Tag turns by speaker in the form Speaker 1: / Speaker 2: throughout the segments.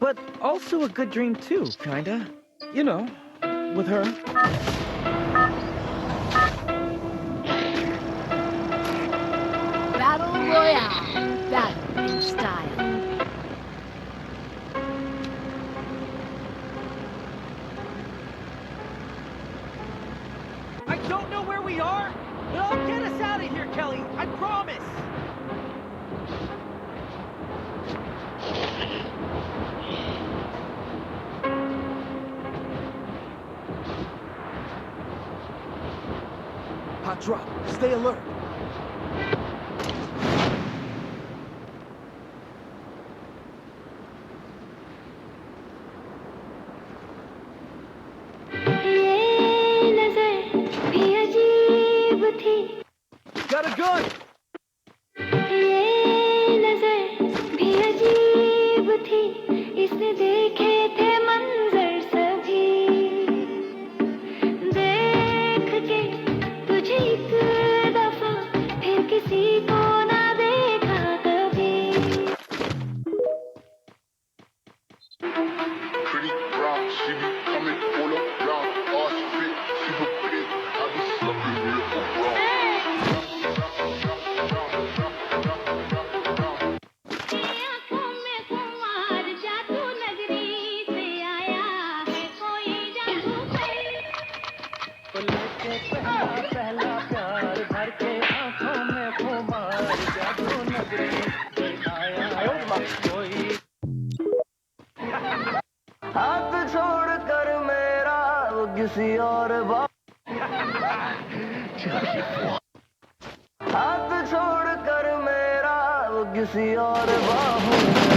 Speaker 1: but also a good dream too, kinda. You know, with her.
Speaker 2: Battle Royale. Battle in style.
Speaker 3: I don't know where we are, but I'll get us out of here, Kelly. I promise.
Speaker 4: Hot drop. Stay alert.
Speaker 3: Got a gun.
Speaker 5: इसने देखे थे मंजर सभी देख के तुझे एक दफा फिर किसी को ना देखा कभी
Speaker 6: Pretty brown, she be coming all around. Ass fit, super big. I be slumping real around.
Speaker 5: आँखों में खुमार जादू नगरी से आया है कोई जादू
Speaker 3: पहला प्यार भर के आंखों में खुमार जादू नगरी से आया कोई
Speaker 7: हाथ छोड़ कर मेरा वो किसी और हाथ छोड़ कर मेरा वो किसी और बाहों में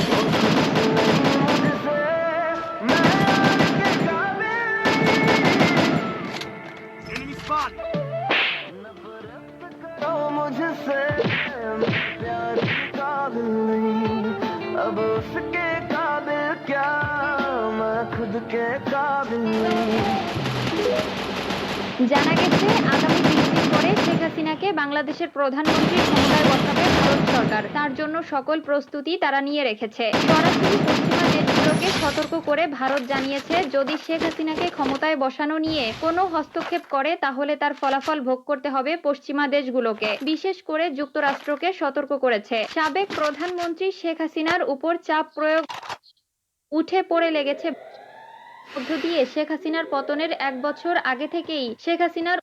Speaker 7: वो किसी नहीं मुझसे मैं यार के काबिल
Speaker 3: enemy spotted.
Speaker 7: नफरत करो मुझसे मैं प्यार के काबिल नहीं अब उसके काबिल क्या मैं खुद के काबिल नहीं
Speaker 8: জানা গেছে আগামী 20 দিন পরে শেখ হাসিনাকে বাংলাদেশের প্রধানমন্ত্রী ক্ষমতায় বসাবে ভারত সরকার। তার জন্য সকল প্রস্তুতি তারা নিয়ে রেখেছে। সরাসরি পশ্চিমা দেশগুলোকে সতর্ক করে ভারত জানিয়েছে যদি শেখ হাসিনাকে ক্ষমতায় বসানো নিয়ে কোনো হস্তক্ষেপ করে তাহলে তার ফলাফল ভোগ করতে হবে পশ্চিমা দেশগুলোকে। বিশেষ করে যুক্তরাষ্ট্রকে সতর্ক করেছে। সাবেক প্রধানমন্ত্রী শেখ হাসিনার উপর চাপ প্রয়োগ উঠে পড়ে লেগেছে মধ্য দিয়ে শেখ হাসিনার পতনের 1 বছর আগে থেকেই শেখ হাসিনার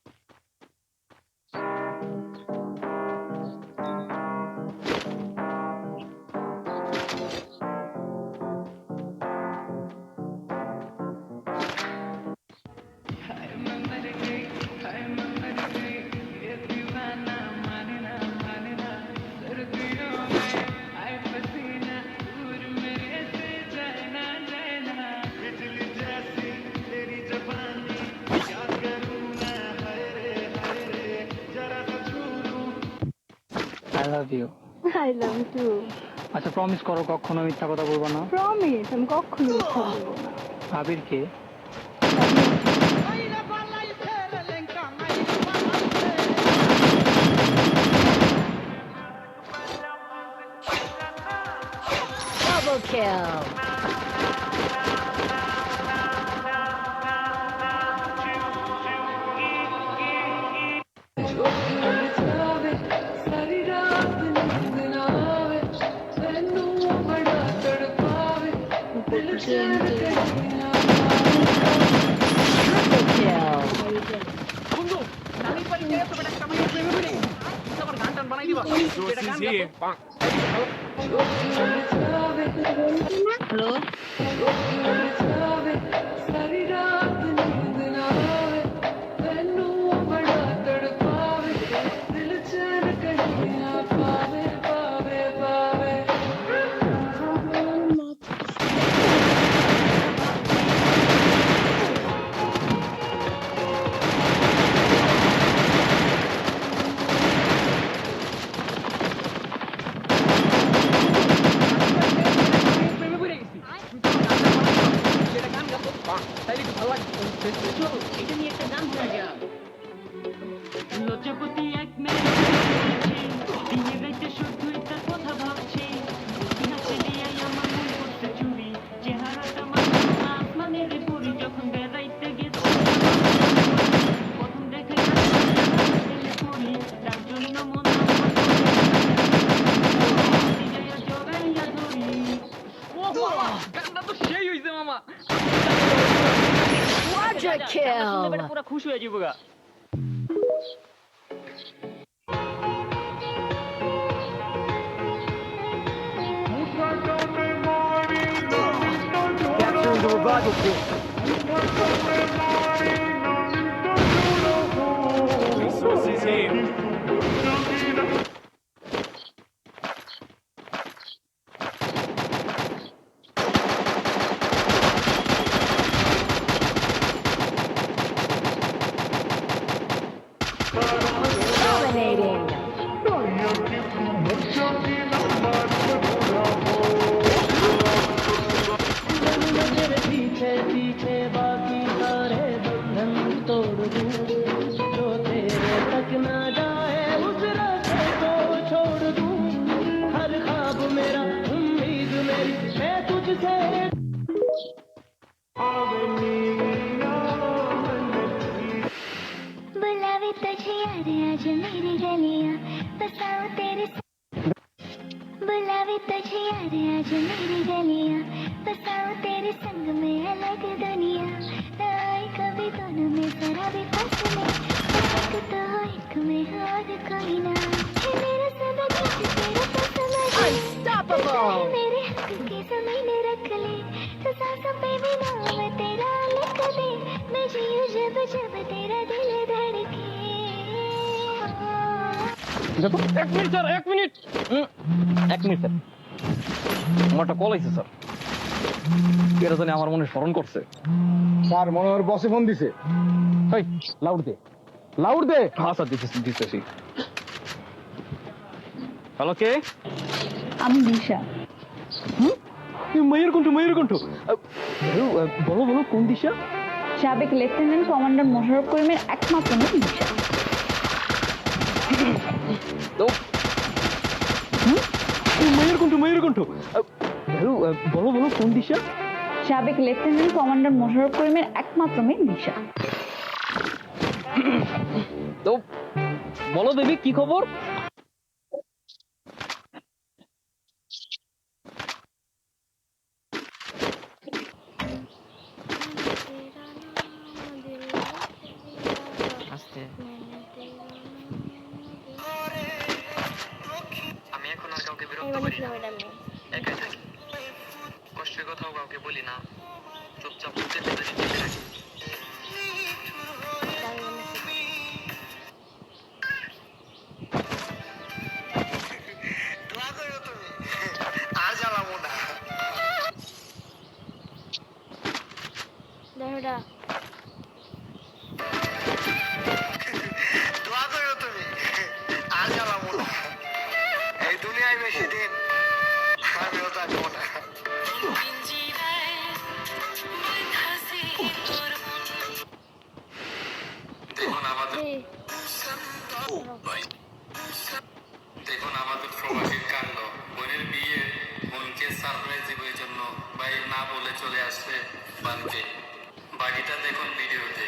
Speaker 9: I love you.
Speaker 10: I love you too.
Speaker 9: আচ্ছা প্রমিস করো কখনো মিথ্যা কথা বলবো না।
Speaker 10: Promise, আমি কখনো মিথ্যা বলবো না।
Speaker 9: আবিরকে
Speaker 2: Double kill. Triple kill.
Speaker 3: বন্ধু নানি পারি কে তো বেটা কামাই প্রেমে পড়ে তোমার গান টান বানাই দিবা এটা গান প্রেমে পড়ে গেছি
Speaker 2: kill.
Speaker 3: পুরা খুশি হয়ে যাবো গা
Speaker 7: Capturing the revival kit.
Speaker 2: Dominating.
Speaker 3: तेरे पीछे पीछे बाकी सारे बंधन तोड़ दूं जो तेरे तक ना जाए उस रास्ते को छोड़ दूं हर ख्वाब मेरा उम्मीद मेरी मैं तुझसे
Speaker 5: बुलावे तुझे यार आज मेरी गलियां बसाओ तेरे बुलावे तुझे यार आज मेरी गलियां बसाओ तेरे संग में अलग दुनिया आए कभी दोनों में जरा भी फासले एक तो हो एक में और कोई ना है मेरा सब कुछ तेरा तो समझ
Speaker 2: Unstoppable.
Speaker 5: मेरे हक के ज़मीने रख ले तो सांसों पे भी नाम तेरा लिख दे मैं जीऊं जब जब तेरा दिल धड़के
Speaker 3: এক মিনিট স্যার এক মিনিট স্যার আমার একটা কল আইছে স্যার এরা জানি আমার মনে স্মরণ করছে
Speaker 7: স্যার মনে হয় বসে ফোন দিছে।
Speaker 3: এই লাউড দে হ্যাঁ স্যার দিতেছি হ্যালো কে
Speaker 10: আমি দিশা।
Speaker 3: ময়ূর কণ্ঠ বলো কোন দিশা
Speaker 10: সাবেক লেফটেন্যান্ট কমান্ডার মোশাররফ করিমের একমাত্র মেয়ে দিশা।
Speaker 3: তো ময়ূর কণ্ঠ বলো কোন দিশা
Speaker 10: সাবেক লেফটেন্যান্ট কমান্ডার মোশাররফ করিমের একমাত্র মেয়ে দিশা।
Speaker 3: তো বলো দেবী কি খবর
Speaker 4: আমি এখন আর কাউকে বিরক্ত করি না একাই থাকি কষ্টের কথাও কাউকে বলি না চুপচাপ চেপে চেপে চেপে রাখি দোয়া করো তুমি আর জ্বালাবো না দোয়া করো তুমি আর জ্বালাবো না এই দুনিয়ায় বেশি দিন আমিও থাকবো না দেখুন আমাদের প্রবাসীর কাণ্ড বোনের বিয়ে বোনকে সারপ্রাইজ দিব এই জন্য ভাই না বলে চলে আসছে বাড়িতে বাকিটা দেখুন ভিডিওতে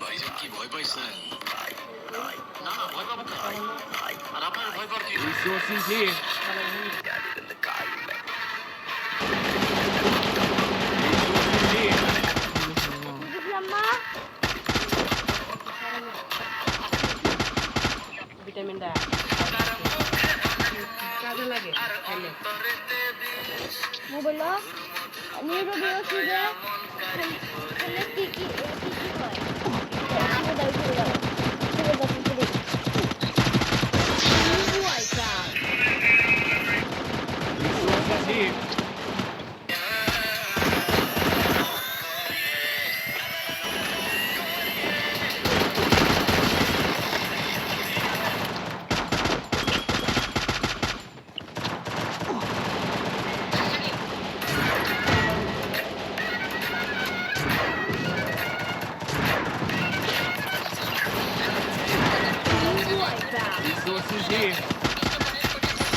Speaker 4: ভাইজান কি ভয় পাইছেন না ভয় পাবো কেন আর আপনার ভয় পাওয়ার কি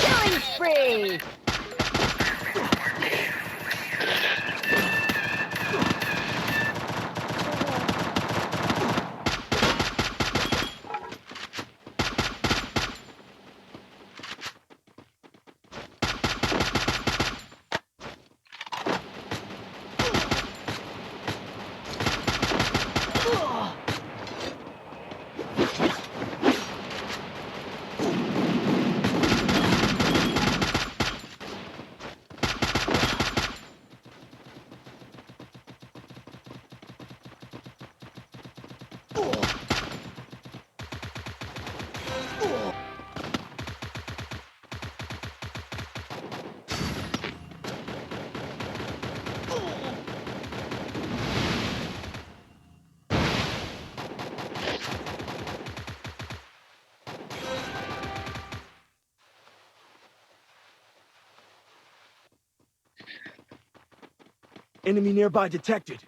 Speaker 2: Killing spree.
Speaker 1: Enemy nearby detected.